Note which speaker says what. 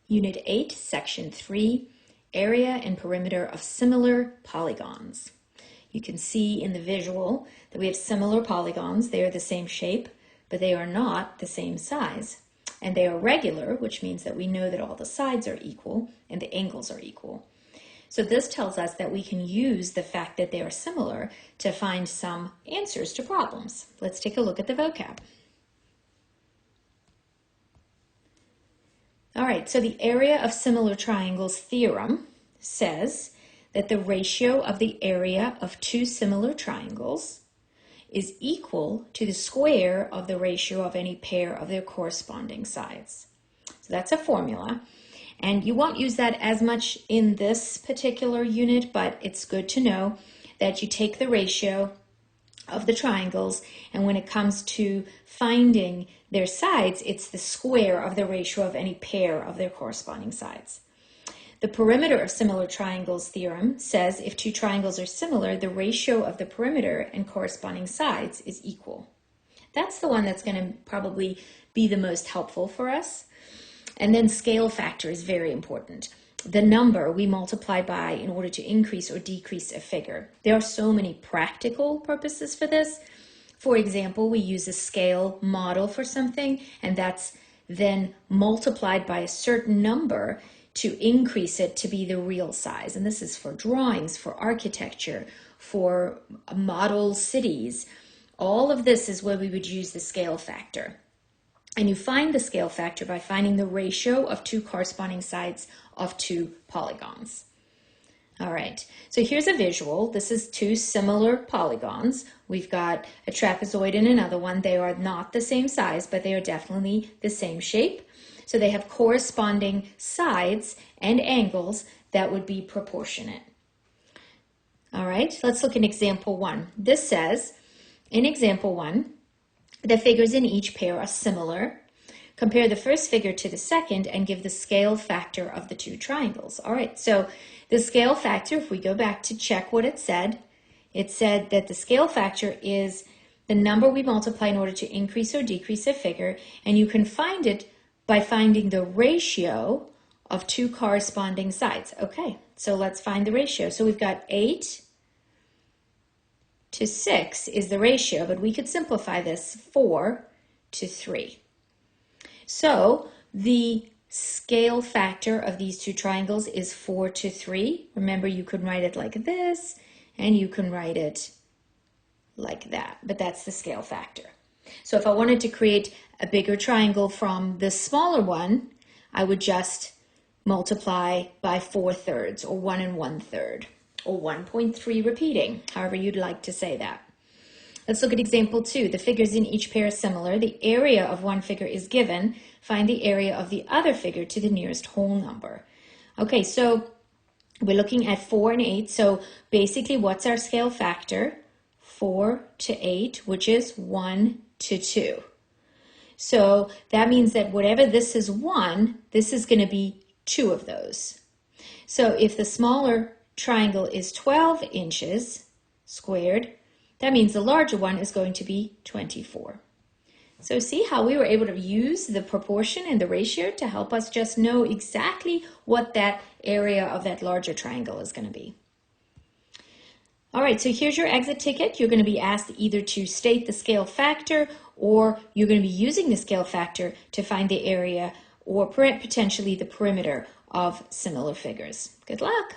Speaker 1: Unit 8, Section 3, Area and Perimeter of Similar Polygons. You can see in the visual that we have similar polygons. They are the same shape, but they are not the same size. And they are regular, which means that we know that all the sides are equal and the angles are equal. So this tells us that we can use the fact that they are similar to find some answers to problems. Let's take a look at the vocab. All right, so the area of similar triangles theorem says that the ratio of the area of two similar triangles is equal to the square of the ratio of any pair of their corresponding sides. So that's a formula, and you won't use that as much in this particular unit, but it's good to know that you take the ratio of the triangles, and when it comes to finding their sides, it's the square of the ratio of any pair of their corresponding sides. The perimeter of similar triangles theorem says if two triangles are similar, the ratio of the perimeter and corresponding sides is equal. That's the one that's going to probably be the most helpful for us. And then scale factor is very important. The number we multiply by in order to increase or decrease a figure. There are so many practical purposes for this. For example, we use a scale model for something, and that's then multiplied by a certain number to increase it to be the real size. And this is for drawings, for architecture, for model cities. All of this is where we would use the scale factor. And you find the scale factor by finding the ratio of two corresponding sides of two polygons. All right, so here's a visual. This is two similar polygons. We've got a trapezoid and another one. They are not the same size, but they are definitely the same shape. So they have corresponding sides and angles that would be proportionate. All right, let's look at example 1. This says, in example 1, the figures in each pair are similar. Compare the first figure to the second and give the scale factor of the two triangles. All right, so the scale factor, if we go back to check what it said that the scale factor is the number we multiply in order to increase or decrease a figure, and you can find it by finding the ratio of two corresponding sides. Okay, so let's find the ratio. So we've got 8 to 6 is the ratio, but we could simplify this 4 to 3. So the scale factor of these two triangles is 4 to 3. Remember, you can write it like this, and you can write it like that, but that's the scale factor. So if I wanted to create a bigger triangle from the smaller one, I would just multiply by 4/3 or 1 1/3 or 1.3 repeating, however you'd like to say that. Let's look at example 2. The figures in each pair are similar. The area of one figure is given. Find the area of the other figure to the nearest whole number. Okay, so we're looking at 4 and 8. So basically, what's our scale factor? 4 to 8, which is 1 to 2. So that means that whatever this is 1, this is going to be 2 of those. So if the smaller triangle is 12 inches squared, that means the larger one is going to be 24. So see how we were able to use the proportion and the ratio to help us just know exactly what that area of that larger triangle is going to be. All right, so here's your exit ticket. You're going to be asked either to state the scale factor, or you're going to be using the scale factor to find the area or potentially the perimeter of similar figures. Good luck.